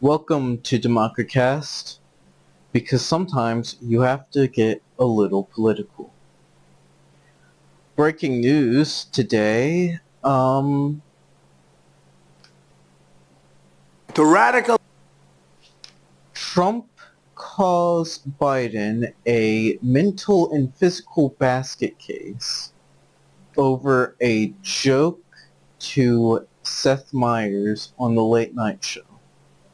Welcome to Democracast, because sometimes you have to get a little political. Breaking news today, The radical Trump calls Biden a mental and physical basket case over a joke to Seth Meyers on the Late Night Show.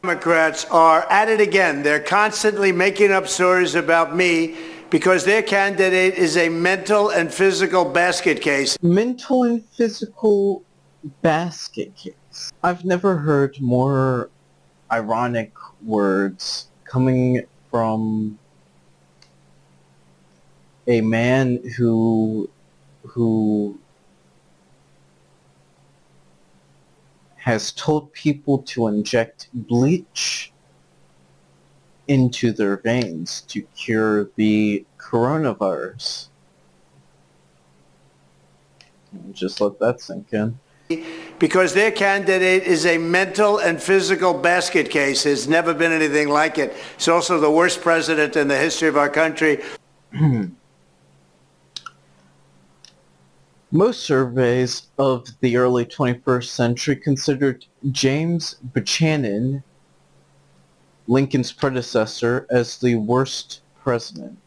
Democrats are at it again. They're constantly making up stories about me because their candidate is a mental and physical basket case. Mental and physical basket case. I've never heard more ironic words coming from a man who has told people to inject bleach into their veins to cure the coronavirus. Just let that sink in. Because their candidate is a mental and physical basket case. There's never been anything like it. It's also the worst president in the history of our country. Most surveys of the early 21st century considered James Buchanan, Lincoln's predecessor, as the worst president.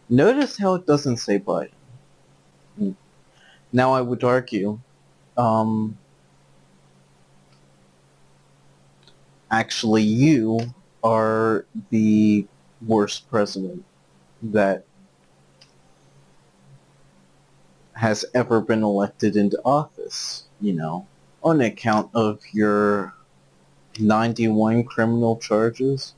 Notice how it doesn't say Biden. Now I would argue, actually you are the worst president that has ever been elected into office, on account of your 91 criminal charges.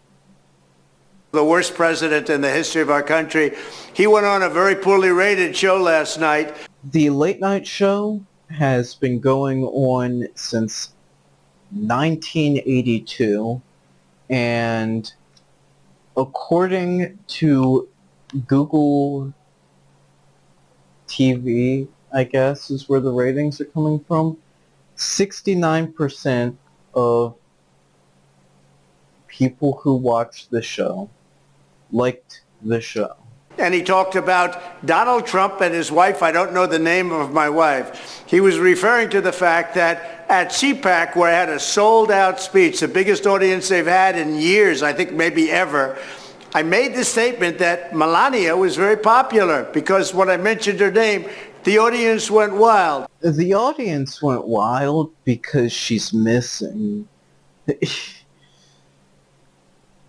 The worst president in the history of our country. He went on a very poorly rated show last night. The Late Night Show has been going on since 1982, and according to Google TV, I guess, is where the ratings are coming from, 69% of people who watched the show liked the show. And he talked about Donald Trump and his wife. I don't know the name of my wife. He was referring to the fact that at CPAC, where I had a sold-out speech, the biggest audience they've had in years, I think maybe ever, I made the statement that Melania was very popular because when I mentioned her name, the audience went wild. The audience went wild because she's missing.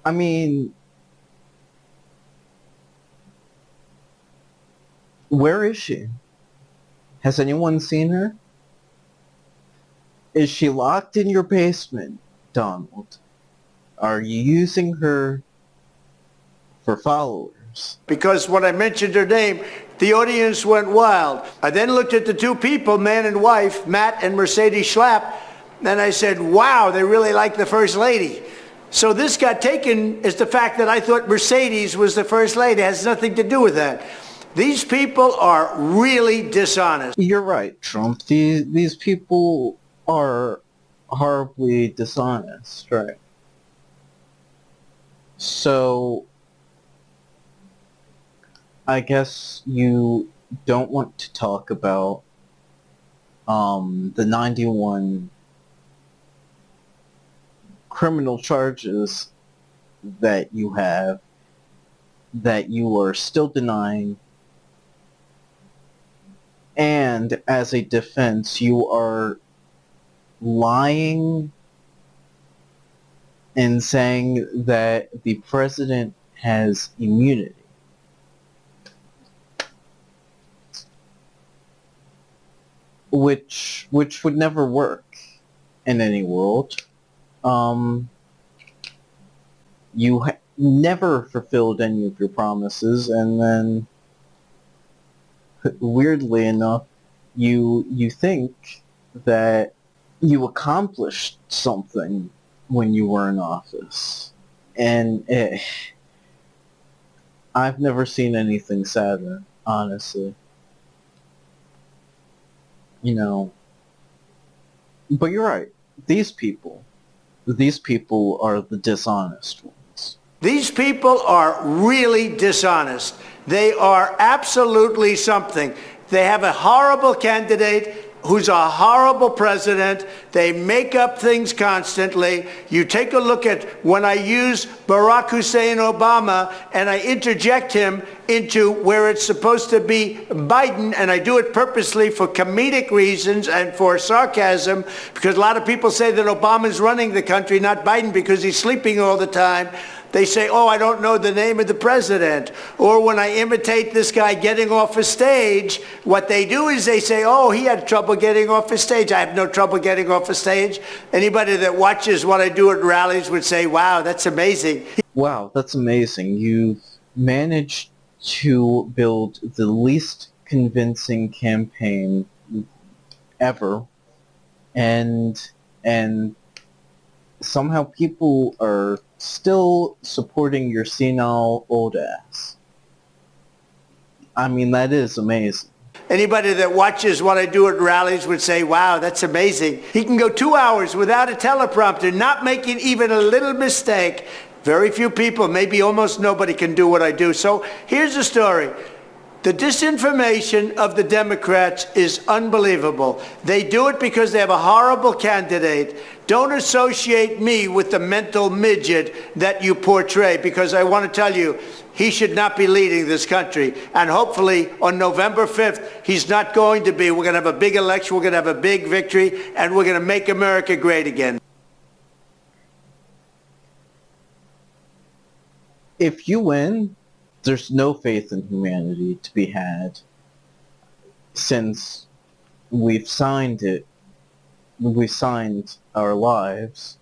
I mean, where is she? Has anyone seen her? Is she locked in your basement, Donald? Are you using her for followers? Because when I mentioned her name, the audience went wild. I then looked at the two people, man and wife, Matt and Mercedes Schlapp, and I said, wow, they really like the First Lady. So this got taken as the fact that I thought Mercedes was the First Lady. It has nothing to do with that. These people are really dishonest. You're right, Trump. These people are horribly dishonest, right? So, I guess you don't want to talk about the 91 criminal charges that you have, that you are still denying, and as a defense, you are lying and saying that the president has immunity. Which would never work in any world. You never fulfilled any of your promises, and then, weirdly enough, you think that you accomplished something when you were in office. And I've never seen anything sadder, honestly. you know, but you're right. These people are the dishonest ones. These people are really dishonest. They are absolutely something. They have a horrible candidate who's a horrible president. They make up things constantly. You take a look at when I use Barack Hussein Obama and I interject him into where it's supposed to be Biden, and I do it purposely for comedic reasons and for sarcasm, because a lot of people say that Obama's running the country, not Biden, because he's sleeping all the time. They say, oh, I don't know the name of the president. Or when I imitate this guy getting off a stage, what they do is they say, oh, he had trouble getting off a stage. I have no trouble getting off a stage. Anybody that watches what I do at rallies would say, wow, that's amazing. Wow, that's amazing. You've managed to build the least convincing campaign ever, and somehow people are still supporting your senile old ass. I mean, that is amazing. Anybody that watches what I do at rallies would say, wow, that's amazing. He can go 2 hours without a teleprompter, not making even a little mistake. Very few people, maybe almost nobody, can do what I do. So here's the story. The disinformation of the Democrats is unbelievable. They do it because they have a horrible candidate. Don't associate me with the mental midget that you portray, because I want to tell you, he should not be leading this country. And hopefully on November 5th, he's not going to be. We're going to have a big election. We're going to have a big victory, and we're going to make America great again. If you win, there's no faith in humanity to be had, since we've signed our lives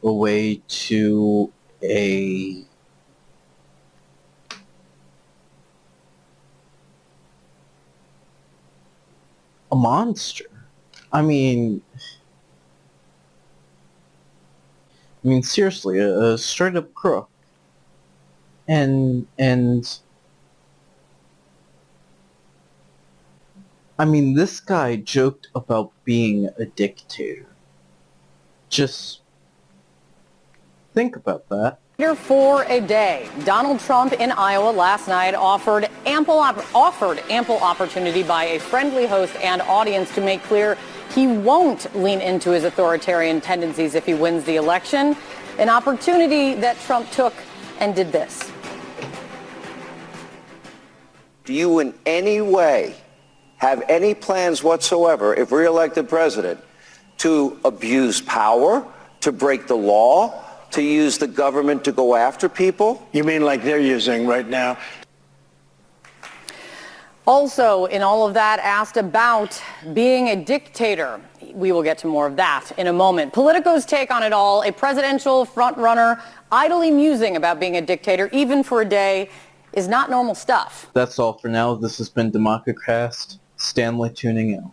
away to a monster. I mean seriously, a straight up crook. And I mean, this guy joked about being a dictator. Just think about that. For a day, Donald Trump in Iowa last night offered ample opportunity by a friendly host and audience to make clear he won't lean into his authoritarian tendencies if he wins the election. An opportunity that Trump took and did this. Do you in any way have any plans whatsoever, if re-elected president, to abuse power, to break the law, to use the government to go after people? You mean like they're using right now? Also, in all of that, asked about being a dictator. We will get to more of that in a moment. Politico's take on it all, a presidential frontrunner idly musing about being a dictator, even for a day, is not normal stuff. That's all for now. This has been Democracast. Stanley tuning out.